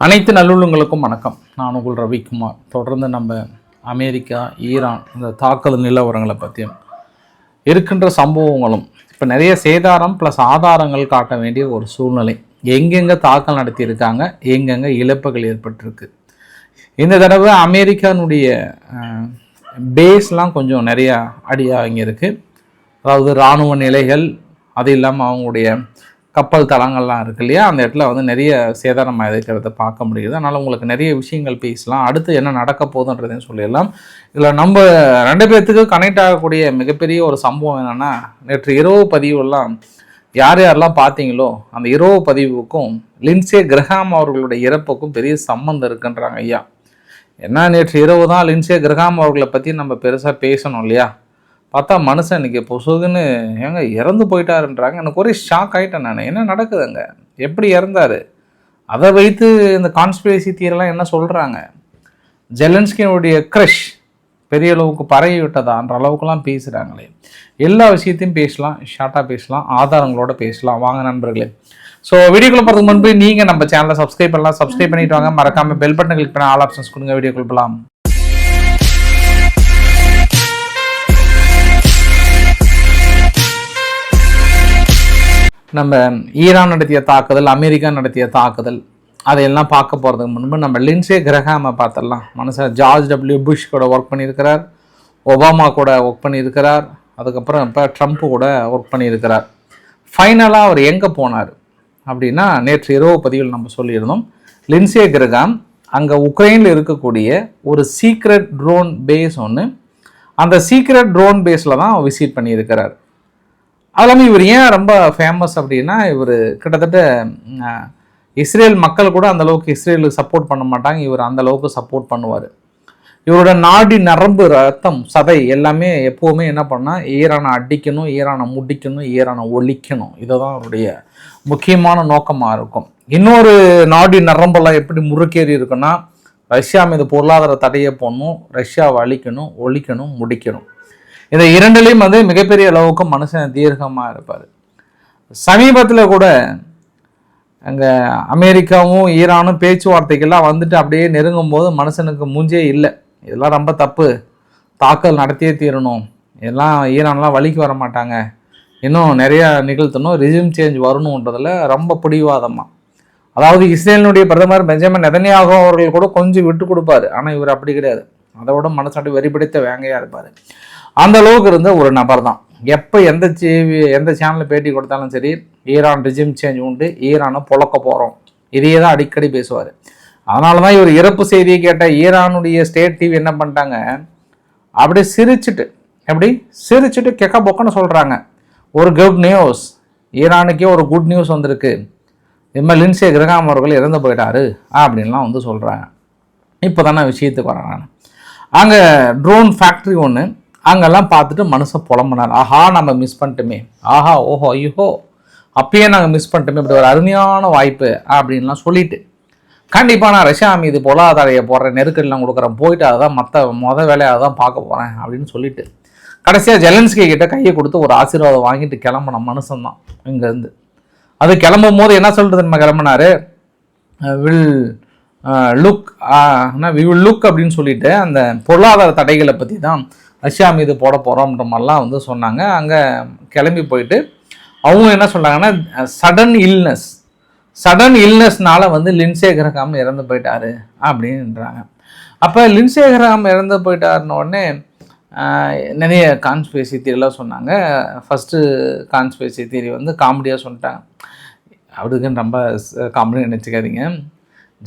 அனைத்து நல்லுள்ளங்களுக்கும் வணக்கம். நான் உங்கள் ரவிக்குமார். தொடர்ந்து நம்ம அமெரிக்கா, ஈரான் இந்த தாக்குதல் நிலவரங்களை பற்றியும் இருக்கின்ற சம்பவங்களும் இப்போ நிறைய சேதாரம் ப்ளஸ் ஆதாரங்கள் காட்ட வேண்டிய ஒரு சூழ்நிலை. எங்கெங்கே தாக்கல் நடத்தியிருக்காங்க, எங்கெங்கே இழப்புகள் ஏற்பட்டிருக்கு. இந்த தடவை அமெரிக்கானுடைய பேஸ்லாம் கொஞ்சம் நிறையா அடியாக இங்கே இருக்குது. அதாவது இராணுவ நிலைகள், அது இல்லாமல் அவங்களுடைய கப்பல் தளங்கள்லாம் இருக்கு இல்லையா, அந்த இடத்துல வந்து நிறைய சேதாரமாக இருக்கிறத பார்க்க முடியுது. அதனால் உங்களுக்கு நிறைய விஷயங்கள் பேசலாம். அடுத்து என்ன நடக்க போகுதுன்றதையும் சொல்லிடலாம். இதில் நம்ம ரெண்டு பேர்த்துக்கு கனெக்ட் ஆகக்கூடிய மிகப்பெரிய ஒரு சம்பவம் என்னென்னா, நேற்று இரவு பதிவுலாம் யார் யாரெல்லாம் பார்த்தீங்களோ அந்த இரவு பதிவுக்கும் லின்சே கிரஹாம் அவர்களுடைய இறப்புக்கும் பெரிய சம்மந்தம் இருக்குன்றாங்க ஐயா. ஏன்னா நேற்று இரவு தான் லின்சே கிரஹாம் அவர்களை பற்றி நம்ம பெருசாக பேசணும் இல்லையா. பார்த்தா மனுஷன் இன்றைக்கி பொசுகுன்னு ஏங்க இறந்து போயிட்டாருன்றாங்க. எனக்கு ஒரே ஷாக் ஆகிட்டேன் நான். என்ன நடக்குதுங்க, எப்படி இறந்தார், அதை வைத்து இந்த கான்ஸ்பிரசி தியரிலாம் என்ன சொல்கிறாங்க. ஜெலன்ஸ்கியோடைய க்ரஷ் பெரிய அளவுக்கு பரவி விட்டதான்ற அளவுக்குலாம் பேசுகிறாங்களே. எல்லா விஷயத்தையும் பேசலாம், ஷார்ட்டாக பேசலாம், ஆதாரங்களோட பேசலாம். வாங்க நண்பர்களே. ஸோ வீடியோக்குள்ள போகிறதுக்கு முன்பு நீங்கள் நம்ம சேனலை சப்ஸ்கிரைப் பண்ணலாம். சப்ஸ்கிரைப் பண்ணிட்டு வாங்க. மறக்காமல் பெல் பட்டன் கிளிக் பண்ண ஆல் ஆப்ஷன்ஸ் கொடுங்க. வீடியோக்குள்ள போகலாம். நம்ம ஈரான் நடத்திய தாக்குதல், அமெரிக்கா நடத்திய தாக்குதல், அதையெல்லாம் பார்க்க போகிறதுக்கு முன்பு நம்ம லின்சே கிரஹாமை பார்த்துடலாம். மனுஷன் ஜார்ஜ் டபிள்யூ புஷ் கூட ஒர்க் பண்ணியிருக்கிறார், ஒபாமா கூட ஒர்க் பண்ணியிருக்கிறார், அதுக்கப்புறம் இப்போ ட்ரம்ப் கூட ஒர்க் பண்ணியிருக்கிறார். ஃபைனலாக அவர் எங்கே போனார் அப்படின்னா, நேற்று இரவு பதிவில் நம்ம சொல்லியிருந்தோம். லின்சே கிரஹாம் அங்கே உக்ரைனில் இருக்கக்கூடிய ஒரு சீக்ரெட் ட்ரோன் பேஸ் ஒன்று, அந்த சீக்ரெட் ட்ரோன் பேஸில் தான் விசிட் பண்ணியிருக்கிறார். அது இல்லாமல் இவர் ஏன் ரொம்ப ஃபேமஸ் அப்படின்னா, இவர் கிட்டத்தட்ட இஸ்ரேல் மக்கள் கூட அந்தளவுக்கு இஸ்ரேலுக்கு சப்போர்ட் பண்ண மாட்டாங்க, இவர் அந்தளவுக்கு சப்போர்ட் பண்ணுவார். இவரோட நாடி நரம்பு, ரத்தம், சதை எல்லாமே எப்போவுமே என்ன பண்ணால் ஈரானை அடிக்கணும், ஈரானை முடிக்கணும், ஈரானை ஒழிக்கணும். இதை தான் அவருடைய முக்கியமான நோக்கமாக இருக்கும். இன்னொரு நாடி நரம்பெல்லாம் எப்படி முறுக்கேறி இருக்குன்னா, ரஷ்யா மீது பொருளாதார தடையை போடணும், ரஷ்யாவை அழிக்கணும், ஒழிக்கணும், முடிக்கணும். இந்த இரண்டுலேயும் வந்து மிகப்பெரிய அளவுக்கு மனுஷன் தீர்க்கமாக இருப்பார். சமீபத்தில் கூட அங்கே அமெரிக்காவும் ஈரானும் பேச்சுவார்த்தைக்கெல்லாம் வந்துட்டு அப்படியே நெருங்கும் போது மனுஷனுக்கு மூஞ்சே இல்லை. இதெல்லாம் ரொம்ப தப்பு, தாக்கல் நடத்தியே தீரணும், இதெல்லாம் ஈரான்லாம் வழிக்கு வர மாட்டாங்க, இன்னும் நிறையா நிகழ்த்தணும், ரிஜிம் சேஞ்ச் வரணுன்றதில் ரொம்ப பிடிவாதமாக. அதாவது இஸ்ரேலினுடைய பிரதமர் பெஞ்சமின் நெதன்யாகு அவர்கள் கூட கொஞ்சம் விட்டு கொடுப்பார். ஆனால் இவர் அப்படி கிடையாது. அதை விட மனசாட்டி வெறிபிடித்த வேங்கையாக இருப்பார். அந்த அளவுக்கு இருந்த ஒரு நபர் தான். எப்போ எந்த சேனலில் பேட்டி கொடுத்தாலும் சரி, ஈரான் ரிஜிம் சேஞ்ச் உண்டு, ஈரானை பொழக்க போகிறோம், இதையே தான் அடிக்கடி பேசுவார். அதனால தான் இவர் இறப்பு செய்தியை கேட்ட ஈரானுடைய ஸ்டேட் டிவி என்ன பண்ணிட்டாங்க, அப்படியே சிரிச்சுட்டு கெக்க பொக்கன்னு சொல்கிறாங்க, ஒரு குட் நியூஸ், ஈரானுக்கே ஒரு குட் நியூஸ் வந்திருக்கு, இதுமாதிரி லின்சே கிரஹாம் அவர்கள் இறந்து போயிட்டாரு அப்படின்லாம் வந்து சொல்கிறாங்க. இப்போ தானே விஷயத்துக்கு வரேன் நான். அங்கே ட்ரோன் ஃபேக்ட்ரி ஒன்று, அங்கெல்லாம் பார்த்துட்டு மனுஷன் புலம்புனார். ஆஹா, நம்ம மிஸ் பண்ணிட்டோமே, ஆஹா ஓஹோ ஐயோ அப்பயே நாங்கள் மிஸ் பண்ணிட்டோமே, இப்படி ஒரு அருமையான வாய்ப்பு அப்படின்லாம் சொல்லிட்டு, கண்டிப்பாக நான் ரஷ்யா மீது பொருளாதாரையை போடுற நெருக்கடிலாம் கொடுக்குறேன், போயிட்டு அதான் மொதல் வேலையை தான் பார்க்க போகிறேன் அப்படின்னு சொல்லிட்டு கடைசியாக ஜெலன்ஸ்கி கிட்ட கையை கொடுத்து ஒரு ஆசீர்வாதம் வாங்கிட்டு கிளம்பின மனுஷன் தான் இங்கேருந்து. அது கிளம்பும் போது என்ன சொல்கிறது நம்ம கிளம்பினாரு, லுக் அப்படின்னு சொல்லிட்டு அந்த பொருளாதார தடைகளை பற்றி தான் ரஷ்யா மீது போட போகிறோம்ன்ற மாதிரிலாம் வந்து சொன்னாங்க. அங்கே கிளம்பி போயிட்டு அவங்க என்ன சொன்னாங்கன்னா, சடன் இல்னஸ்னால வந்து லின்சே கிரஹாம் இறந்து போயிட்டாரு அப்படின்றாங்க. அப்போ லின்சே கிரஹாம் இறந்து போயிட்டாருன்னு உடனே நிறைய கான்ஸ்பிரசி தியரிலாம் சொன்னாங்க. ஃபஸ்ட்டு கான்ஸ்பிரசி தியரி வந்து காமெடியாக சொல்லிட்டாங்க. அவருக்குன்னு ரொம்ப காமெடி நினச்சிக்காதீங்க.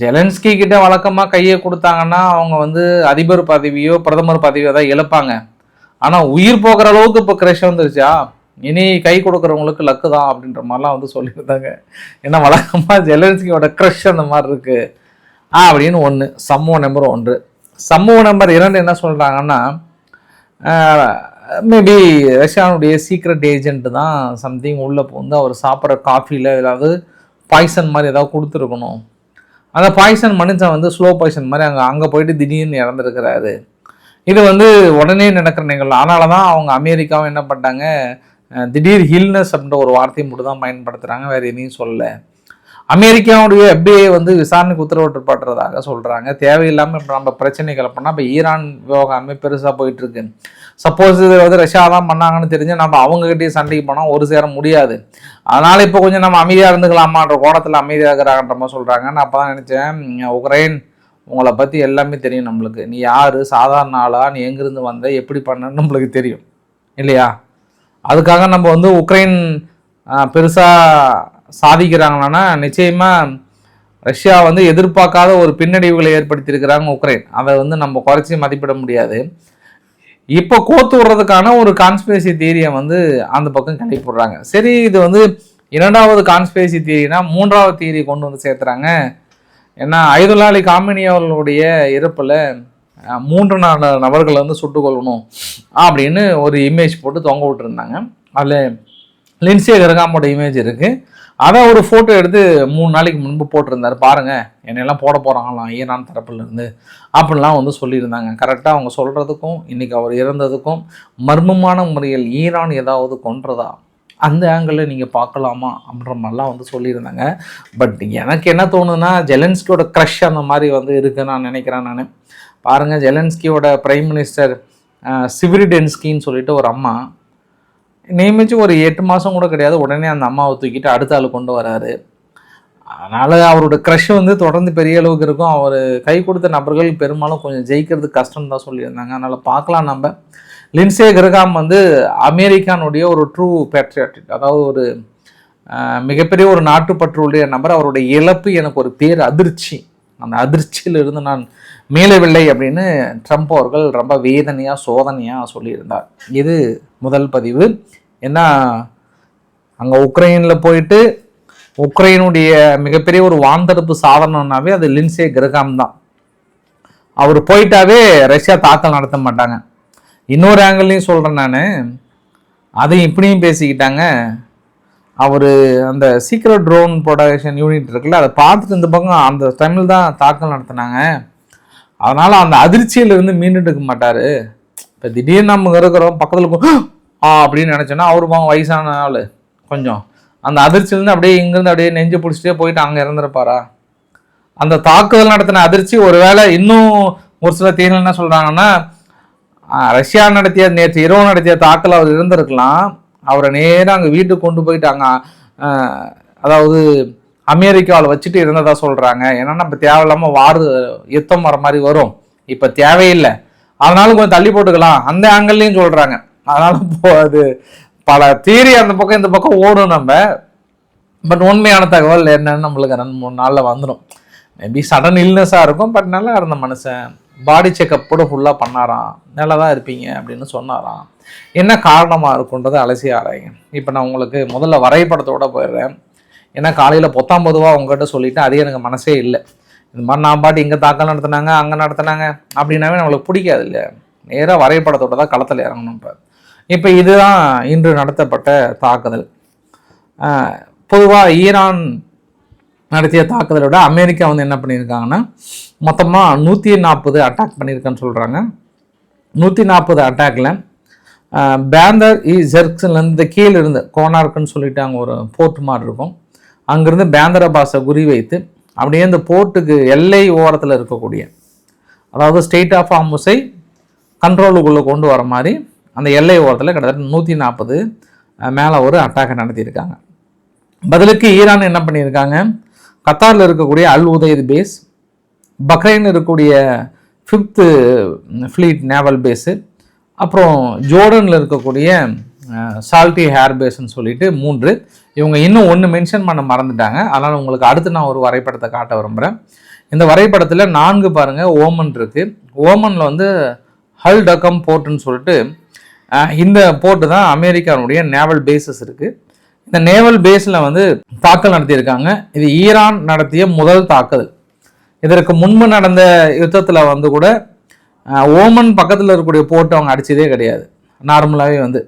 ஜெலன்ஸ்கி கிட்ட வழக்கமாக கையை கொடுத்தாங்கன்னா அவங்க வந்து அதிபர் பதவியோ பிரதமர் பதவியோ தான் இழப்பாங்க. ஆனால் உயிர் போகிற அளவுக்கு இப்போ கிரஷ் வந்துருச்சா, இனி கை கொடுக்குறவங்களுக்கு லக்கு தான் அப்படின்ற மாதிரிலாம் வந்து சொல்லியிருந்தாங்க. ஏன்னா வழக்கமாக ஜெலன்ஸ்கியோட க்ரஷ் அந்த மாதிரி இருக்குது அப்படின்னு ஒன்று. சம்பவம் நம்பர் 1. சம்பவம் நம்பர் 2 என்ன சொல்கிறாங்கன்னா, மேபி ரஷ்யானுடைய சீக்ரெட் ஏஜென்ட் தான் சம்திங் உள்ளே வந்து அவர் சாப்பிட்ற காஃபியில் ஏதாவது பாய்சன் மாதிரி ஏதாவது கொடுத்துருக்கணும். அந்த பாய்சன் மனுஷன் வந்து ஸ்லோ பாய்சன் மாதிரி அங்கே போயிட்டு திடீர்னு இறந்துருக்கிறாரு. இது வந்து உடனே நடக்கிற நிகழ்வு. அதனால தான் அவங்க அமெரிக்காவும் என்ன பண்ணிட்டாங்க, திடீர் ஹில்னஸ் அப்படின்ற ஒரு வார்த்தையை மட்டும் தான் பயன்படுத்துகிறாங்க, வேறு எதையும் சொல்லலை. அமெரிக்காவுடைய FBI வந்து விசாரணைக்கு உத்தரவிட்டப்படுறதாக சொல்கிறாங்க. தேவையில்லாமல் இப்போ நம்ம பிரச்சனை கிளப்பினா இப்போ ஈரான் விவகாரமே பெருசாக போயிட்டு இருக்கு. சப்போஸ் இது வந்து ரஷ்யா தான் பண்ணாங்கன்னு தெரிஞ்சு நம்ம அவங்ககிட்டயே சண்டைக்கு போனால் ஒரு சேர முடியாது. அதனால் இப்போ கொஞ்சம் நம்ம அமைதியாக இருந்துக்கலாமான்ற கோணத்தில் அமைதியாக இருக்கிறாங்கன்ற மாதிரி சொல்கிறாங்க. நான் அப்போ தான் நினச்சேன், உக்ரைன் உங்களை பற்றி எல்லாமே தெரியும் நம்மளுக்கு. நீ யார், சாதாரண ஆளா, நீ எங்கேருந்து வந்த, எப்படி பண்ணன்னு நம்மளுக்கு தெரியும் இல்லையா? அதுக்காக நம்ம வந்து உக்ரைன் பெருசாக சாதிக்கிறாங்களான்னா நிச்சயமாக ரஷ்யா வந்து எதிர்பார்க்காத ஒரு பின்னடைவுகளை ஏற்படுத்தியிருக்கிறாங்க உக்ரைன். அதை வந்து நம்ம குறைச்சி மதிப்பிட முடியாது. இப்போ கோத்து விடுறதுக்கான ஒரு கான்ஸ்பிரசி தியரியை வந்து அந்த பக்கம் கிளப்பிடுறாங்க. சரி, இது வந்து 2வது கான்ஸ்பிரசி தியரினா 3வது தியரி கொண்டு வந்து சேர்த்துறாங்க. ஏன்னா அயதுல்லா அலி காமினி அவர்களுடைய இறப்பில் 3 நபர்களை வந்து சுட்டுக்கொள்ளணும் அப்படின்னு ஒரு இமேஜ் போட்டு தொங்க விட்டுருந்தாங்க. அதில் லின்சே கிரகாமோட இமேஜ் இருக்குது. அதை ஒரு ஃபோட்டோ எடுத்து 3 நாளைக்கு முன்பு போட்டிருந்தார். பாருங்கள், என்னெல்லாம் போட போகிறாங்களாம் ஈரான் தரப்புலேருந்து அப்படின்லாம் வந்து சொல்லியிருந்தாங்க. கரெக்டாக அவங்க சொல்கிறதுக்கும் இன்றைக்கி அவர் இறந்ததுக்கும் மர்மமான முறையில் ஈரான் ஏதாவது கொன்றதா அந்த ஆங்கிளில் நீங்கள் பார்க்கலாமா அப்படின்ற மாதிரிலாம் வந்து சொல்லியிருந்தாங்க. பட் எனக்கு என்ன தோணுதுன்னா, ஜெலன்ஸ்கியோட க்ரஷ் அந்த மாதிரி வந்து இருக்குன்னு நான் நினைக்கிறேன். நான் பாருங்கள், ஜெலன்ஸ்கியோட பிரைம் மினிஸ்டர் சிவிரிடென்ஸ்கின்னு சொல்லிட்டு ஒரு அம்மா நியமித்து ஒரு 8 மாதம் கூட கிடையாது, உடனே அந்த அம்மாவை தூக்கிட்டு அடுத்த ஆள் கொண்டு வராரு. அதனால் அவரோட க்ரஷ் வந்து தொடர்ந்து பெரிய அளவுக்கு இருக்கும். அவர் கை கொடுத்த நபர்கள் பெரும்பாலும் கொஞ்சம் ஜெயிக்கிறது கஷ்டம் தான் சொல்லியிருந்தாங்க. அதனால் பார்க்கலாம். நம்ம லின்சே கிரகாம் வந்து அமெரிக்கானுடைய ஒரு ட்ரூ பேட்ரியாட்டிக், அதாவது ஒரு மிகப்பெரிய ஒரு நாட்டுப்பற்றுடைய நபர். அவருடைய இழப்பு எனக்கு ஒரு பேர் அதிர்ச்சி. அந்த அதிர்ச்சியிலிருந்து நான் மீளவில்லை அப்படின்னு ட்ரம்ப் அவர்கள் ரொம்ப வேதனையாக சோதனையாக சொல்லியிருந்தார். இது முதல் பதிவு. ஏன்னா அங்கே உக்ரைனில் போயிட்டு உக்ரைனுடைய மிகப்பெரிய ஒரு வான்தடுப்பு சாதனம்னாவே அது லின்சே கிரகாம் தான். அவர் போயிட்டாவே ரஷ்யா தாக்கல் நடத்த மாட்டாங்க. இன்னொரு ஆங்கிள்லையும் சொல்கிறேன் நான், அதையும் இப்படியும் பேசிக்கிட்டாங்க. அவர் அந்த சீக்ரெட் ட்ரோன் ப்ரொடக்ஷன் யூனிட் இருக்குல்ல, அதை பார்த்துட்டு இந்த பக்கம் அந்த டைமில் தான் தாக்கல் நடத்தினாங்க. அதனால் அந்த அதிர்ச்சியிலிருந்து மீண்டுட்டு இருக்க மாட்டார். இப்போ திடீர்னு நம்ம இருக்கிறோம் பக்கத்தில் அப்படின்னு நினச்சோன்னா அவரு வயசான ஆள் கொஞ்சம் அந்த அதிர்ச்சியிலேருந்து அப்படியே இங்கேருந்து அப்படியே நெஞ்சு பிடிச்சிட்டே போயிட்டு அங்கே இறந்துருப்பாரா? அந்த தாக்குதல் நடத்தின அதிர்ச்சி ஒருவேளை இன்னும் ஒரு சில தீர்வு என்ன சொல்கிறாங்கன்னா, ரஷ்யா நடத்திய நேற்று இரவு நடத்திய தாக்கல் அவர் இருந்திருக்கலாம். அவரை நேராக அங்கே வீட்டுக்கு கொண்டு போயிட்டு அங்கே அதாவது அமெரிக்காவில் வச்சுட்டு இருந்ததா சொல்கிறாங்க. ஏன்னா நம்ம தேவையில்லாமல் யுத்தம் வர மாதிரி வரும், இப்போ தேவையில்லை, அதனால கொஞ்சம் தள்ளி போட்டுக்கலாம் அந்த ஆங்கிள்லையும் சொல்கிறாங்க. அதனால் அது பல தீரி அந்த பக்கம் இந்த பக்கம் ஓடும் நம்ம. பட் உண்மையான தகவல் என்னன்னு நம்மளுக்கு 2-3 நாளில் வந்துடும். மேபி சடன் இல்னஸாக இருக்கும். பட் நல்லா இருந்த மனுஷன், பாடி செக்கப் கூட ஃபுல்லாக பண்ணாராம், நல்லா தான் இருப்பீங்க அப்படின்னு சொன்னாராம். என்ன காரணமாக இருக்குன்றதை அலசி ஆராய்ங்க. இப்போ நான் உங்களுக்கு முதல்ல வரைபடத்தோடு போயிடுறேன். ஏன்னா காலையில் 19 உங்கள்கிட்ட சொல்லிவிட்டு அது எனக்கு மனசே இல்லை. இந்த மாதிரி நான் பாட்டு இங்கே தாக்கல் நடத்தினாங்க அங்கே நடத்தினாங்க அப்படின்னாவே நம்மளுக்கு பிடிக்காது இல்லையா? நேராக வரைபடத்தோடு தான் களத்தில் இறங்கணும். இப்போ இதுதான் இன்று நடத்தப்பட்ட தாக்குதல். பொதுவாக ஈரான் நடத்திய தாக்குதலை விட அமெரிக்கா வந்து என்ன பண்ணியிருக்காங்கன்னா மொத்தமாக 140 அட்டாக் பண்ணியிருக்கான்னு சொல்கிறாங்க. 140 அட்டாக்ல பேந்தர் ஜெர்க்ஸ்லேருந்து கீழே இருந்து கோனார்க்குன்னு சொல்லிட்டு அங்கே ஒரு போர்ட் மாதிரி இருக்கும், அங்கேருந்து பேந்தரபாஸை குறி வைத்து அப்படியே இந்த போர்ட்டுக்கு எல்லை ஓரத்தில் இருக்கக்கூடிய, அதாவது ஸ்டேட் ஆஃப் ஹார்முஸை கண்ட்ரோலுக்குள்ளே கொண்டு வர மாதிரி அந்த எல்லை ஓரத்தில் கிட்டத்தட்ட 140 மேலே ஒரு அட்டாக்கை நடத்தியிருக்காங்க. பதிலுக்கு ஈரான் என்ன பண்ணியிருக்காங்க, கத்தாரில் இருக்கக்கூடிய அல் உதைத் பேஸ், பக்ரைன் இருக்கக்கூடிய 5th ஃப்ளீட் நேவல் பேஸு, அப்புறம் ஜோர்டனில் இருக்கக்கூடிய சால்டி ஹேர் பேஸ்ன்னு சொல்லிட்டு 3. இவங்க இன்னும் ஒன்று மென்ஷன் பண்ண மறந்துட்டாங்க. அதனால் உங்களுக்கு அடுத்து நான் ஒரு வரைபடத்தை காட்ட விரும்புகிறேன். இந்த வரைபடத்தில் 4 பாருங்கள் ஓமன் இருக்குது. ஓமனில் வந்து ஹல் டக்கம் போர்ட்டுன்னு சொல்லிட்டு இந்த போர்ட்டு தான் அமெரிக்காவுடைய நேவல் பேஸஸ் இருக்குது. இந்த நேவல் பேஸில் வந்து தாக்கல் நடத்தியிருக்காங்க. இது ஈரான் நடத்திய முதல் தாக்குதல். இதற்கு முன்பு நடந்த யுத்தத்தில் வந்து கூட ஓமன் பக்கத்தில் இருக்கக்கூடிய போர்ட்டு அவங்க அடித்ததே கிடையாது. நார்மலாகவே வந்து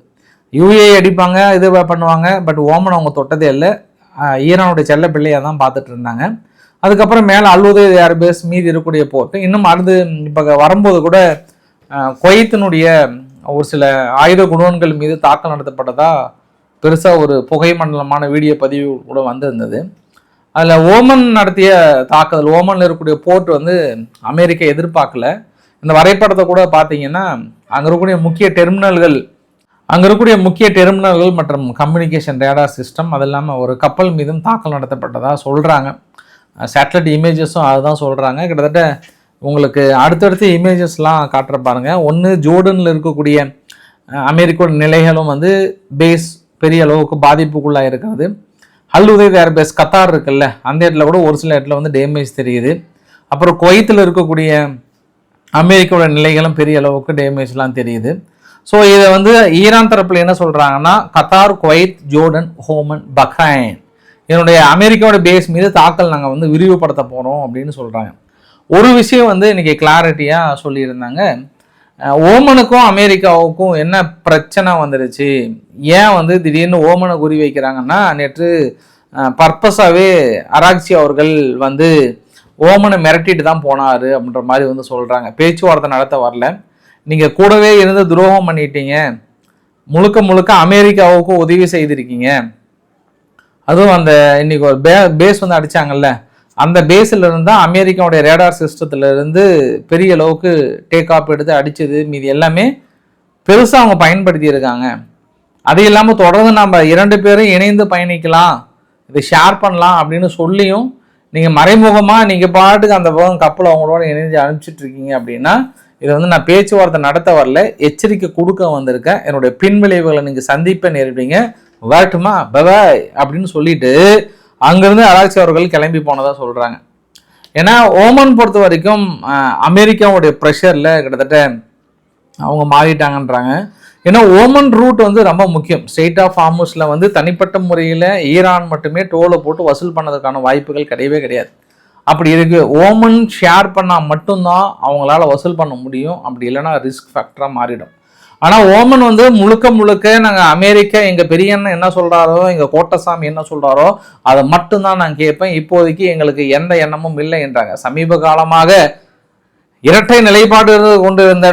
யூஏ அடிப்பாங்க, இது பண்ணுவாங்க. பட் ஓமன் அவங்க தொட்டதே இல்லை. ஈரானுடைய செல்ல பிள்ளையாக தான் பார்த்துட்டு இருந்தாங்க. அதுக்கப்புறம் மேலே அல் உதைத் ஏர் பேஸ் மீதி இருக்கக்கூடிய போர்ட்டு இன்னும் அடுத்து இப்போ வரும்போது கூட குவைத்தினுடைய ஒரு சில ஆயுத குடோன்கள் மீது தாக்கல் நடத்தப்பட்டதா பெருசாக ஒரு புகை மண்டலமான வீடியோ பதிவு கூட வந்திருந்தது. அதில் ஓமன் நடத்திய தாக்குதல், ஓமனில் இருக்கக்கூடிய போர்ட் வந்து அமெரிக்கா எதிர்பார்க்கல. இந்த வரைபடத்தை கூட பார்த்தீங்கன்னா அங்கே இருக்கக்கூடிய முக்கிய டெர்மினல்கள் மற்றும் கம்யூனிகேஷன் ரேடார் சிஸ்டம், அது இல்லாமல் ஒரு கப்பல் மீதும் தாக்கல் நடத்தப்பட்டதாக சொல்கிறாங்க. சேட்டலைட் இமேஜஸும் அதுதான் சொல்கிறாங்க. கிட்டத்தட்ட உங்களுக்கு அடுத்தடுத்த இமேஜஸ்லாம் காட்டுற பாருங்க. ஒன்று ஜோர்டனில் இருக்கக்கூடிய அமெரிக்கோட நிலைகளும் வந்து பேஸ் பெரிய அளவுக்கு பாதிப்புக்குள்ளாக இருக்கிறது. அல் உதைத் ஏர்பேஸ் கத்தார் இருக்குல்ல, அந்த இடத்துல கூட ஒரு சில இடத்துல வந்து டேமேஜ் தெரியுது. அப்புறம் குவைத்தில் இருக்கக்கூடிய அமெரிக்காவோட நிலைகளும் பெரிய அளவுக்கு டேமேஜ்லாம் தெரியுது. ஸோ இதை வந்து ஈரான் தரப்பில் என்ன சொல்கிறாங்கன்னா, Qatar, Kuwait, Jordan, Oman, Bahrain இதனுடைய அமெரிக்காவோட பேஸ் மீது தாக்கல் நாங்கள் வந்து விரிவுபடுத்த போகிறோம் அப்படின்னு சொல்கிறாங்க. ஒரு விஷயம் வந்து இன்றைக்கி கிளாரிட்டியாக சொல்லியிருந்தாங்க, ஓமனுக்கும் அமெரிக்காவுக்கும் என்ன பிரச்சனை வந்துருச்சு, ஏன் வந்து திடீர்னு ஓமனை குறி வைக்கிறாங்கன்னா, நேற்று பர்பஸாகவே அராக்சி அவர்கள் வந்து ஓமனை மிரட்டிட்டு தான் போனார் அப்படின்ற மாதிரி வந்து சொல்கிறாங்க. பேச்சுவார்த்தை நடத்த வரல, நீங்கள் கூடவே இருந்து துரோகம் பண்ணிட்டீங்க, முழுக்க அமெரிக்காவுக்கு உதவி செய்திருக்கீங்க. அதுவும் அந்த இன்னைக்கு ஒரு பேஸ் வந்து அடித்தாங்கல்ல, அந்த பேஸில் இருந்தால் அமெரிக்காவுடைய ரேடார் சிஸ்டத்துலேருந்து பெரிய அளவுக்கு டேக் ஆஃப் எடுத்து அடித்தது மீது எல்லாமே பெருசாக அவங்க பயன்படுத்தி இருக்காங்க. அது இல்லாமல் தொடர்ந்து நம்ம 2 பேரும் இணைந்து பயணிக்கலாம், இதை ஷேர் பண்ணலாம் அப்படின்னு சொல்லியும் நீங்கள் மறைமுகமாக நீங்கள் பாட்டுக்கு அந்த பக்கம் கப்பல் அவங்களோட இணைஞ்சு அனுப்பிச்சிட்ருக்கீங்க அப்படின்னா, இதை வந்து நான் பேச்சுவார்த்தை நடத்த வரல, எச்சரிக்கை கொடுக்க வந்திருக்கேன், என்னுடைய பின்விளைவுகளை நீங்கள் சந்திப்ப நேரிடுவீங்க, வரட்டுமா பபாய் அப்படின்னு சொல்லிட்டு அங்கேருந்து அராக்சி அவர்கள் கிளம்பி போனதாக சொல்கிறாங்க. ஏன்னா ஓமன் பொறுத்த வரைக்கும் அமெரிக்காவுடைய ப்ரெஷரில் கிட்டத்தட்ட அவங்க மாறிட்டாங்கன்றாங்க. ஏன்னா ஓமன் ரூட் வந்து ரொம்ப முக்கியம். ஸ்ட்ரெய்ட் ஆஃப் ஹார்முஸில் வந்து தனிப்பட்ட முறையில் ஈரான் மட்டுமே டோலை போட்டு வசூல் பண்ணதுக்கான வாய்ப்புகள் கிடையவே கிடையாது. அப்படி இருக்கு, ஓமன் ஷேர் பண்ணால் மட்டும்தான் அவங்களால வசூல் பண்ண முடியும், அப்படி இல்லைன்னா ரிஸ்க் ஃபேக்டராக மாறிடும். ஆனால் ஓமன் வந்து முழுக்க நாங்கள் அமெரிக்கா எங்கள் பெரியண்ணன் என்ன சொல்கிறாரோ, எங்கள் கோட்டசாமி என்ன சொல்கிறாரோ அதை மட்டும்தான் நான் கேட்பேன், இப்போதைக்கு எங்களுக்கு எந்த எண்ணமும் இல்லை என்றாங்க. சமீப காலமாக இரட்டை நிலைப்பாடு கொண்டிருந்த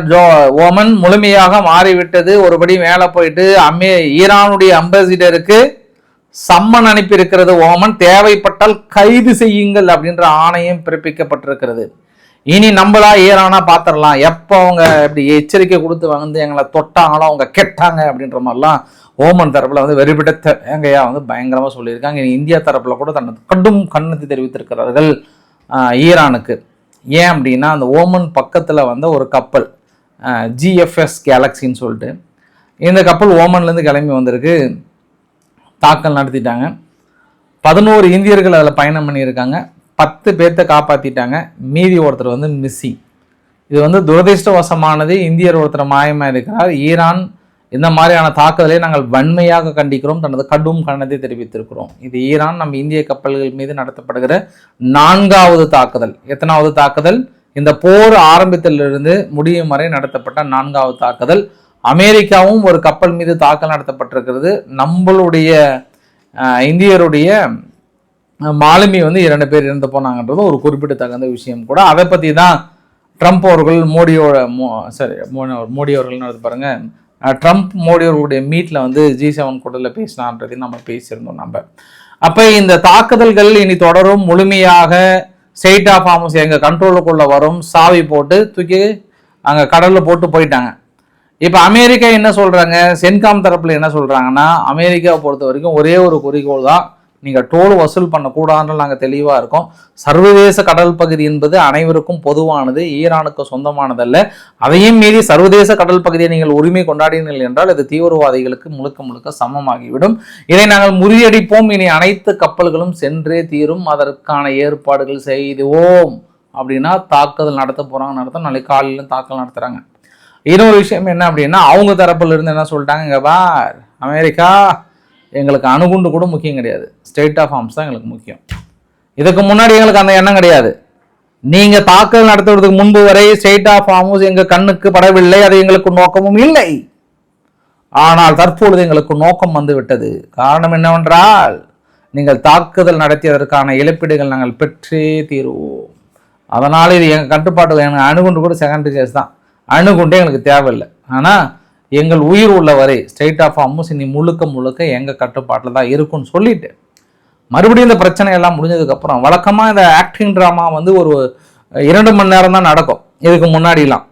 ஓமன் முழுமையாக மாறிவிட்டது. ஒருபடி மேலே போயிட்டு ஈரானுடைய அம்பாசிடருக்கு சம்மன் அனுப்பி இருக்கிறது ஓமன், தேவைப்பட்டால் கைது செய்யுங்கள் அப்படின்ற ஆணையம் பிறப்பிக்கப்பட்டிருக்கிறது. இனி நம்மளா ஈரானா பார்த்துடலாம், எப்போ அவங்க இப்படி எச்சரிக்கை கொடுத்து வந்து எங்களை தொட்டாங்களோ அவங்க கெட்டாங்க அப்படின்ற மாதிரிலாம் ஓமன் தரப்பில் வந்து வெறிபிடத்த எங்கையா வந்து பயங்கரமாக சொல்லியிருக்காங்க. இனி இந்தியா தரப்பில் கூட தனது கடும் கண்ணத்தை தெரிவித்திருக்கிறார்கள் ஈரானுக்கு. ஏன் அப்படின்னா, அந்த ஓமன் பக்கத்தில் வந்து ஒரு கப்பல் GFS கேலக்சின்னு சொல்லிட்டு இந்த கப்பல் ஓமன்லேருந்து கிளம்பி வந்திருக்கு, தாக்கல் நடத்திட்டாங்க. 11 இந்தியர்கள் அதில் பயணம் பண்ணியிருக்காங்க, 10 பேர்த்த காப்பாற்றிட்டாங்க, மீதி ஒருத்தர் வந்து மிஸ்ஸிங். இது வந்து துரதிருஷ்டவசமானது. இந்தியர் ஒருத்தர் மாயமாக இருக்கிறார். ஈரான் இந்த மாதிரியான தாக்குதலை நாங்கள் வன்மையாக கண்டிக்கிறோம், தனது கடும் கண்டனத்தை தெரிவித்திருக்கிறோம். இது ஈரான் நம்ம இந்திய கப்பல்கள் மீது நடத்தப்படுகிற 4வது தாக்குதல். எத்தனாவது தாக்குதல்? இந்த போர் ஆரம்பத்திலிருந்து முடியும் வரை நடத்தப்பட்ட 4வது தாக்குதல். அமெரிக்காவும் ஒரு கப்பல் மீது தாக்கல் நடத்தப்பட்டிருக்கிறது. நம்மளுடைய இந்தியருடைய மாலுமி வந்து 2 பேர் இறந்து போனாங்கன்றது ஒரு குறிப்பிடத்தகுந்த விஷயம் கூட. அதை பற்றி தான் ட்ரம்ப் அவர்கள் மோடி அவர்கள் நடத்து பாருங்க, ட்ரம்ப் மோடி அவர்களுடைய மீட்டில் வந்து G7 கூட்டத்தில் பேசினான்றதையும் நம்ம பேசியிருந்தோம். அப்போ இந்த தாக்குதல்கள் இனி தொடரும், முழுமையாக ஸ்ட்ரெய்ட் ஆஃப் ஹார்முஸ் எங்கள் கண்ட்ரோலுக்குள்ளே வரும், சாவி போட்டு தூக்கி அங்கே கடலில் போட்டு போயிட்டாங்க. இப்போ அமெரிக்கா என்ன சொல்கிறாங்க, சென்காம் தரப்பில் என்ன சொல்கிறாங்கன்னா, அமெரிக்காவை பொறுத்த வரைக்கும் ஒரே ஒரு குறிக்கோள் தான், நீங்கள் டோல் வசூல் பண்ணக்கூடாதுன்னு நாங்கள் தெளிவாக இருக்கோம். சர்வதேச கடல் பகுதி என்பது அனைவருக்கும் பொதுவானது, ஈரானுக்கு சொந்தமானதல்ல. அதையும் மீறி சர்வதேச கடல் பகுதியை நீங்கள் உரிமை கொண்டாடினீர்கள் என்றால் அது தீவிரவாதிகளுக்கு முழுக்க சமமாகிவிடும். இதை நாங்கள் முறியடிப்போம், இனி அனைத்து கப்பல்களும் சென்றே தீரும், அதற்கான ஏற்பாடுகள் செய்துவோம் அப்படின்னா தாக்குதல் நடத்த போகிறாங்க. நாளைக்கு காலையில் தாக்கல் நடத்துகிறாங்க. இன்னொரு விஷயம் என்ன அப்படின்னா, அவங்க தரப்புல இருந்து என்ன சொல்லிட்டாங்க, இங்கே பார் அமெரிக்கா, எங்களுக்கு அணுகுண்டு கூட முக்கியம் கிடையாது, ஸ்ட்ரெய்ட் ஆஃப் ஹார்முஸ் தான் எங்களுக்கு முக்கியம். இதுக்கு முன்னாடி எங்களுக்கு அந்த எண்ணம் கிடையாது. நீங்கள் தாக்குதல் நடத்துவதற்கு முன்பு வரை ஸ்ட்ரெய்ட் ஆஃப் ஹார்முஸ் எங்கள் கண்ணுக்கு படவில்லை, அது எங்களுக்கு நோக்கமும் இல்லை. ஆனால் தற்பொழுது எங்களுக்கு நோக்கம் வந்து விட்டது. காரணம் என்னவென்றால், நீங்கள் தாக்குதல் நடத்தியதற்கான இழப்பீடுகள் நாங்கள் பெற்றே தீருவோம். அதனால் இது எங்கள் கட்டுப்பாட்டுக்கு, எனக்கு அணுகுண்டு கூட செகண்டரி கேஸ் தான், அணுகுண்டே எங்களுக்கு தேவையில்லை. ஆனால் எங்கள் உயிர் உள்ள வரை ஸ்ட்ரெய்ட் ஆஃப் ஹார்முஸ் இனி முழுக்க எங்கள் கட்டுப்பாட்டில் தான் இருக்குன்னு சொல்லிட்டு மறுபடியும் இந்த பிரச்சனை எல்லாம் முடிஞ்சதுக்கப்புறம் வழக்கமாக இந்த ஆக்டிங் ட்ராமா வந்து ஒரு 2 மணி நேரம் தான் நடக்கும் இதுக்கு முன்னாடிலாம்.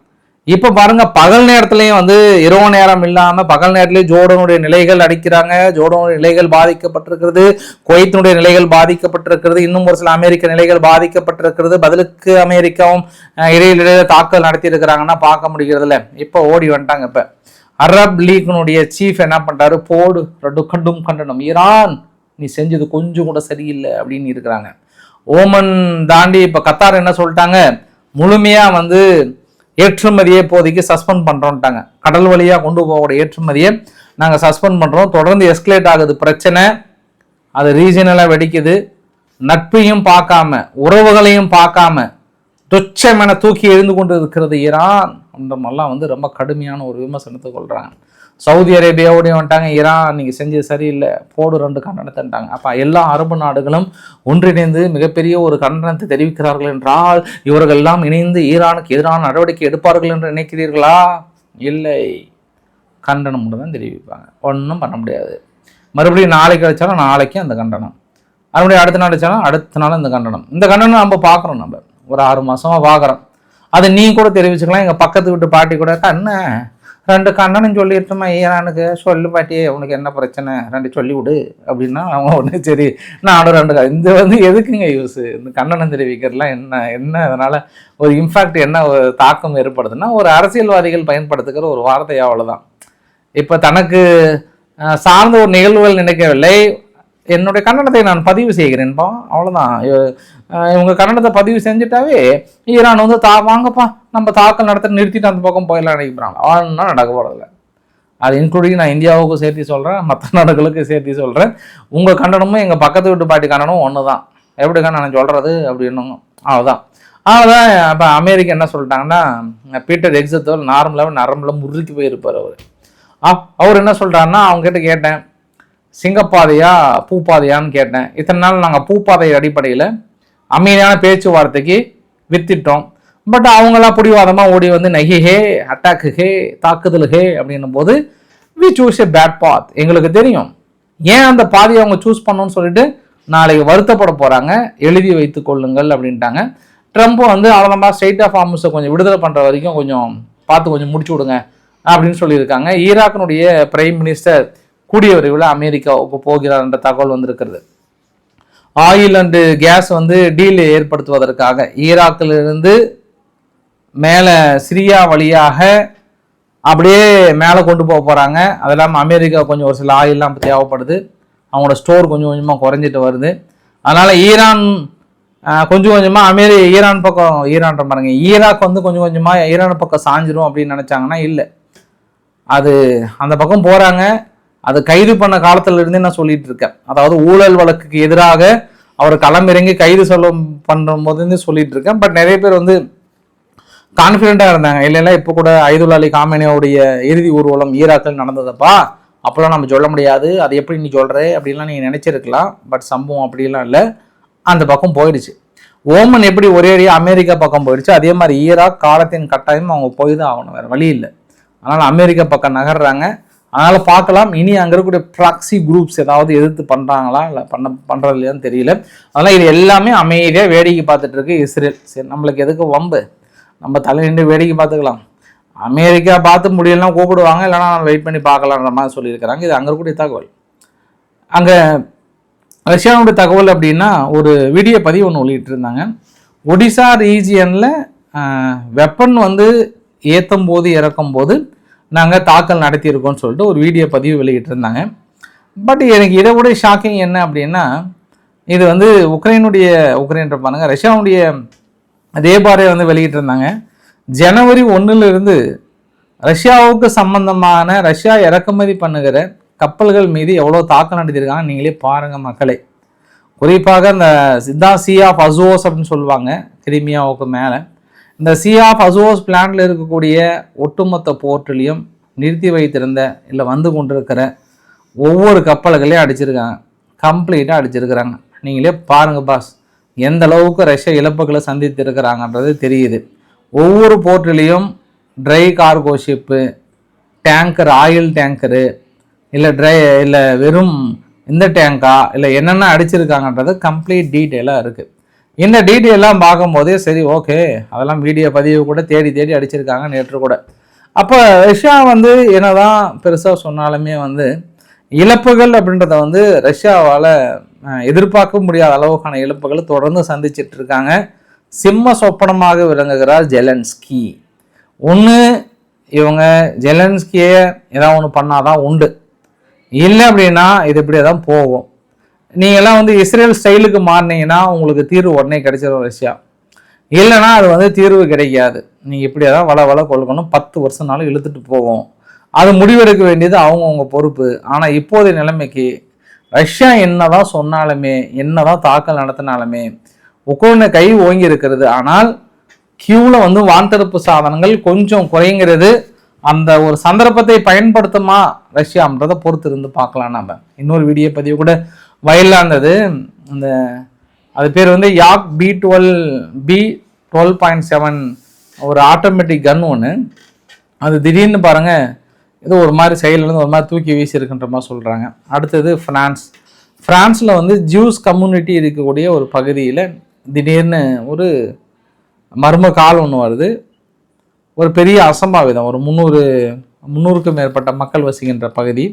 இப்போ பாருங்க, பகல் நேரத்துலையும் வந்து இரவு நேரம் இல்லாமல் பகல் நேரத்துலேயும் ஜோர்டானுடைய நிலைகள் அடிக்கிறாங்க. ஜோர்டானுடைய நிலைகள் பாதிக்கப்பட்டிருக்கிறது, குவைத்தினுடைய நிலைகள் பாதிக்கப்பட்டிருக்கிறது, இன்னும் ஒரு சில அமெரிக்க நிலைகள் பாதிக்கப்பட்டிருக்கிறது. பதிலுக்கு அமெரிக்காவும் இடையில தாக்குதல் நடத்தி இருக்கிறாங்கன்னா பார்க்க முடிகிறதுல. இப்போ ஓடி வந்துட்டாங்க. இப்போ அரப் லீக்னுடைய சீஃப் என்ன பண்ணுறாரு, போடு ரெண்டு கண்டும் கண்டனம், ஈரான் நீ செஞ்சது கொஞ்சம் கூட சரியில்லை அப்படின்னு இருக்கிறாங்க. ஓமன் தாண்டி இப்போ கத்தார் என்ன சொல்லிட்டாங்க, முழுமையாக வந்து ஏற்றுமதியை இப்போதைக்கு சஸ்பெண்ட் பண்ணுறோன்ட்டாங்க. கடல் வழியாக கொண்டு போகக்கூடிய ஏற்றுமதியை நாங்கள் சஸ்பெண்ட் பண்ணுறோம். தொடர்ந்து எஸ்கலேட் ஆகுது பிரச்சனை, அது ரீஜனலாக வெடிக்குது. நட்பையும் பார்க்காம உறவுகளையும் பார்க்காம துச்சமென தூக்கி எழுந்து கொண்டு இருக்கிறது ஈரான் அந்த மாதிரிலாம் வந்து ரொம்ப கடுமையான ஒரு விமர்சனத்தை கொள்கிறாங்க. சவுதி அரேபியாவோடையும் வந்துட்டாங்க, ஈரான் நீங்கள் செஞ்சது சரியில்லை, போடு 2 கண்டனத்தைட்டாங்க. அப்போ எல்லா அரபு நாடுகளும் ஒன்றிணைந்து மிகப்பெரிய ஒரு கண்டனத்தை தெரிவிக்கிறார்கள் என்றால் இவர்கள் எல்லாம் இணைந்து ஈரானுக்கு எதிரான நடவடிக்கை எடுப்பார்கள் என்று நினைக்கிறீர்களா? இல்லை, கண்டனம் மட்டும் தான் தெரிவிப்பாங்க, ஒன்றும் பண்ண முடியாது. மறுபடியும் நாளைக்கு அடித்தாலும் நாளைக்கு அந்த கண்டனம், மறுபடியும் அடுத்த நாள் அடித்தாலும் அடுத்த நாள் இந்த கண்டனம். இந்த கண்டனம் நம்ம பார்க்குறோம், நம்ம ஒரு 6 மாதமாக பார்க்குறோம். அதை நீ கூட தெரிவிச்சுக்கலாம். எங்கள் பக்கத்து வீட்டு பாட்டி கூட என்ன 2 கண்டனம் சொல்லிட்டுமா ஈரானுக்கு, சொல்லு பாட்டி உனக்கு என்ன பிரச்சனை 2 சொல்லி விடு அப்படின்னா அவங்க ஒன்று சரி நானும் 2 இந்த வந்து எதுக்குங்க யூஸு, இந்த கண்டனம் தெரிவிக்கிறதுலாம் என்ன அதனால் ஒரு இம்பாக்ட் என்ன ஒரு தாக்கம் ஏற்படுதுன்னா ஒரு அரசியல்வாதிகள் பயன்படுத்துகிற ஒரு வார்த்தை, அவ்வளோதான். இப்போ தனக்கு சார்ந்த ஒரு நிகழ்வுகள் நினைக்கவில்லை, என்னுடைய கண்டனத்தை நான் பதிவு செய்கிறேன்பா, அவ்வளோதான். இவங்க கண்டனத்தை பதிவு செஞ்சுட்டாவே ஈரான் வந்து வாங்கப்பா நம்ம தாக்கல் நடத்த நிறுத்திட்டு அந்த பக்கம் போயிடலாம் நினைக்கிறாங்க. ஆனால் நடக்க போகிறதில்ல. அது இன்க்ளூடிங் நான் இந்தியாவுக்கும் சேர்த்து சொல்கிறேன், மற்ற நாடுகளுக்கு சேர்த்து சொல்கிறேன். உங்கள் கண்டனமும் எங்கள் பக்கத்து வீட்டு பாட்டி கண்டனமும் ஒன்று தான். எப்படிக்கா நான் சொல்கிறது அப்படின்னு, அவ்வளோதான். அவ்வளோதான். இப்போ அமெரிக்கா என்ன சொல்லிட்டாங்கன்னா, பீட்டர் எக்ஸத்தோல் நார்மலாக நரம்பில் முறுக்கி போயிருப்பார் அவர். அவர் என்ன சொல்கிறாருன்னா, அவங்ககிட்ட கேட்டேன் சிங்கப்பாதையா பூப்பாதையான்னு கேட்டேன். இத்தனை நாள் நாங்கள் பூப்பாதை அடிப்படையில் அமைதியான பேச்சுவார்த்தைக்கு வித்திட்டோம். பட் அவங்களாம் பிடிவாதமாக ஓடி வந்து நகி ஹே அட்டாக்கு ஹே தாக்குதல் ஹே அப்படின்னும் போது வி சூஸ் எ பேட் பாத். எங்களுக்கு தெரியும் ஏன் அந்த பாதையை அவங்க சூஸ் பண்ணணும்னு சொல்லிட்டு நாளைக்கு வருத்தப்பட போகிறாங்க, எழுதி வைத்து கொள்ளுங்கள் அப்படின்ட்டாங்க. ட்ரம்ப்பும் வந்து அவ்வளோமா ஸ்டேட் ஆஃப் ஹார்மஸை கொஞ்சம் விடுதலை பண்ணுற வரைக்கும் கொஞ்சம் பார்த்து கொஞ்சம் முடிச்சு விடுங்க அப்படின்னு சொல்லியிருக்காங்க. ஈராக்கினுடைய பிரைம் மினிஸ்டர் கூடிய விரைவில் அமெரிக்காவுக்கு போகிறார் என்ற தகவல் வந்திருக்கிறது. ஆயில் அண்டு கேஸ் வந்து டீல் ஏற்படுத்துவதற்காக ஈராக்கிலிருந்து மேலே சிரியா வழியாக அப்படியே மேலே கொண்டு போக போகிறாங்க. அது இல்லாமல் அமெரிக்கா கொஞ்சம் ஒரு சில ஆயிலெலாம் இப்போ தேவைப்படுது, அவங்களோட ஸ்டோர் கொஞ்சம் கொஞ்சமாக குறைஞ்சிட்டு வருது. அதனால் ஈரான் கொஞ்சம் கொஞ்சமாக ஈரான் பக்கம் பாருங்க, ஈராக் வந்து கொஞ்சம் கொஞ்சமாக ஈரான் பக்கம் சாஞ்சிரும் அப்படின்னு நினச்சாங்கன்னா இல்லை, அது அந்த பக்கம் போகிறாங்க. அது கைது பண்ண காலத்திலிருந்தே நான் சொல்லிட்டு இருக்கேன். அதாவது ஊழல் வழக்குக்கு எதிராக அவர் களமிறங்கி கைது பண்ணும் போது சொல்லிட்டு இருக்கேன். பட் நிறைய பேர் வந்து கான்ஃபிடென்ட்டாக இருந்தாங்க, இல்லைன்னா இப்போ கூட ஐதுல் அலி காமேனியோடைய இறுதி ஊர்வலம் ஈராக்கில் நடந்ததப்பா, அப்போல்லாம் நம்ம சொல்ல முடியாது, அது எப்படி நீ சொல்கிற அப்படின்லாம் நீங்கள் நினச்சிருக்கலாம். பட் சம்பவம் அப்படிலாம் இல்லை, அந்த பக்கம் போயிடுச்சு. ஓமன் எப்படி ஒரே அமெரிக்கா பக்கம் போயிடுச்சு, அதே மாதிரி ஈராக் காலத்தின் கட்டாயம் அவங்க போய் தான் ஆகணும், வேறு வழி இல்லை. அதனால் அமெரிக்கா பக்கம் நகர்றாங்க. அதனால் பார்க்கலாம் இனி அங்கே இருக்கக்கூடிய ப்ராக்சி குரூப்ஸ் ஏதாவது எதிர்த்து பண்ணுறாங்களா இல்லை பண்ணுறது இல்லையான்னு தெரியல. அதனால் இது எல்லாமே அமைதியாக வேடிக்கை பார்த்துட்டு இருக்கு இஸ்ரேல். சரி, நம்மளுக்கு எதுக்கு வம்பு, நம்ம தலை நின்று வேடிக்கை பார்த்துக்கலாம். அமெரிக்கா பார்த்து முடியலாம் கூப்பிடுவாங்க, இல்லைனா வெயிட் பண்ணி பார்க்கலான்ற மாதிரி சொல்லியிருக்கிறாங்க. இது அங்கே இருக்கக்கூடிய தகவல். அங்கே ரஷ்யாவுடைய தகவல் அப்படின்னா ஒரு வீடியோ பதிவு ஒன்று வெளியிட்டு இருந்தாங்க. ஒடிசா ரீஜியனில் வெப்பன் வந்து ஏற்றும் போது இறக்கும் போது நாங்கள் தாக்கல் நடத்தியிருக்கோம்னு சொல்லிட்டு ஒரு வீடியோ பதிவு வெளியிட்டு இருந்தாங்க. பட் எனக்கு இதை விட ஷாக்கிங் என்ன அப்படின்னா, இது வந்து உக்ரைன்ற பாருங்க ரஷ்யாவுடைய தேபாரே வந்து வெளியிட்டிருந்தாங்க. ஜனவரி 1 ரஷ்யாவுக்கு சம்பந்தமான ரஷ்யா இறக்குமதி பண்ணுகிற கப்பல்கள் மீது எவ்வளோ தாக்கம் நடத்தியிருக்காங்க நீங்களே பாருங்கள் மக்களை. குறிப்பாக இந்த சி ஆஃப் அசோஸ் அப்படின்னு சொல்லுவாங்க, கிரிமியாவுக்கு மேலே இந்த சி ஆஃப் அசோஸ் பிளான்ல இருக்கக்கூடிய ஒட்டுமொத்த போர்ட்டிலையும் நிறுத்தி வைத்திருந்த இல்லை வந்து கொண்டிருக்கிற ஒவ்வொரு கப்பல்களையும் அடிச்சிருக்காங்க, கம்ப்ளீட்டாக அடிச்சிருக்கிறாங்க. நீங்களே பாருங்கள் பாஸ், எந்த அளவுக்கு ரஷ்யா இழப்புகளை சந்தித்து இருக்கிறாங்கன்றது தெரியுது. ஒவ்வொரு போர்ட்டிலையும் dry cargo ship, tanker, oil tanker, இல்லை வெறும் இந்த டேங்கா இல்லை என்னென்ன அடிச்சிருக்காங்கன்றது கம்ப்ளீட் டீட்டெயிலாக இருக்குது. இந்த டீட்டெயிலாம் பார்க்கும்போதே சரி ஓகே, அதெல்லாம் வீடியோ பதிவு கூட தேடி தேடி அடிச்சிருக்காங்க நேற்று கூட. அப்போ ரஷ்யா வந்து என்னதான் பெருசாக சொன்னாலுமே வந்து இழப்புகள் அப்படின்றத வந்து ரஷ்யாவால் எதிர்பார்க்க முடியாத அளவுக்கான இழப்புகளை தொடர்ந்து சந்திச்சிட்டு இருக்காங்க. சிம்ம சொப்பனமாக விளங்குகிறார் ஜெலன்ஸ்கி. ஒன்று இவங்க ஜெலன்ஸ்கியை ஏதாவது ஒன்று பண்ணாதான் உண்டு, இல்லை அப்படின்னா இது இப்படியே தான் போகும். நீங்கள்லாம் வந்து இஸ்ரேல் ஸ்டைலுக்கு மாறினீங்கன்னா உங்களுக்கு தீர்வு உடனே கிடைச்சிடும் ரஷ்யா, இல்லைன்னா அது வந்து தீர்வு கிடைக்காது. நீங்கள் இப்படியே தான் வள கொள்கணும், 10 வருஷம்னாலும் இழுத்துட்டு போகும். அது முடிவெடுக்க வேண்டியது அவங்கவுங்க பொறுப்பு. ஆனால் இப்போதைய நிலைமைக்கு ரஷ்யா என்னதான் சொன்னாலுமே என்னதான் தாக்கல் நடத்தினாலுமே உக்ரைனை கை ஓங்கி இருக்கிறது. ஆனால் கியூவில் வந்து வான்தடுப்பு சாதனங்கள் கொஞ்சம் குறைங்கிறது. அந்த ஒரு சந்தர்ப்பத்தை பயன்படுத்துமா ரஷ்யான்றதை பொறுத்து இருந்து பார்க்கலாம். நம்ம இன்னொரு வீடியோ பதிவு கூட வயலாக இருந்தது. அந்த அது பேர் வந்து யாக் B12.7 ஒரு ஆட்டோமேட்டிக் கன் ஒன்று. அது திடீர்னு பாருங்கள் ஏதோ ஒரு மாதிரி செயலிருந்து ஒரு மாதிரி தூக்கி வீசி இருக்குன்ற மாதிரி சொல்கிறாங்க. அடுத்தது ஃப்ரான்ஸில் வந்து ஜூஸ் கம்யூனிட்டி இருக்கக்கூடிய ஒரு பகுதியில் திடீர்னு ஒரு மர்ம கால் ஒன்று வருது. ஒரு பெரிய அசம்பாவிதம். ஒரு 300க்கும் மேற்பட்ட மக்கள் வசிக்கின்ற பகுதி.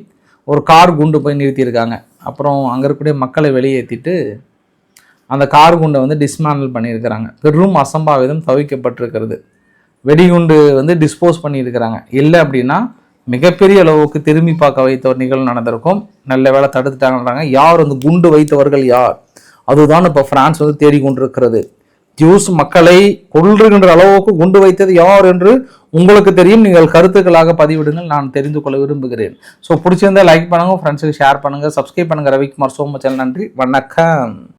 ஒரு கார் குண்டு போய் நிறுத்தியிருக்காங்க. அப்புறம் அங்கே இருக்கக்கூடிய மக்களை வெளியேற்றிட்டு அந்த கார் குண்டை வந்து டிஸ்மேண்டில் பண்ணியிருக்கிறாங்க. பெரும் அசம்பாவிதம் தவிக்கப்பட்டிருக்கிறது. வெடிகுண்டு வந்து டிஸ்போஸ் பண்ணியிருக்கிறாங்க. இல்லை அப்படின்னா மிகப்பெரிய அளவுக்கு திரும்பி பார்க்க வைத்த ஒரு நிகழ்வு நடந்திருக்கும். நல்ல வேலை தடுத்துட்டாங்கன்றாங்க. யார் வந்து குண்டு வைத்தவர்கள் யார், அதுதான் இப்போ பிரான்ஸ் வந்து தேடிக்கொண்டிருக்கிறது. ஜூஸ் மக்களை கொல்லுகின்ற அளவுக்கு குண்டு வைத்தது யார் என்று உங்களுக்கு தெரியும். நீங்கள் கருத்துக்களாக பதிவிடுங்கள், நான் தெரிந்து கொள்ள விரும்புகிறேன். ஸோ பிடிச்சிருந்தா லைக் பண்ணுங்க, ஃப்ரெண்ட்ஸுக்கு ஷேர் பண்ணுங்க, சப்ஸ்கிரைப் பண்ணுங்க. ரவிக்குமார் சோமச்சல். நன்றி, வணக்கம்.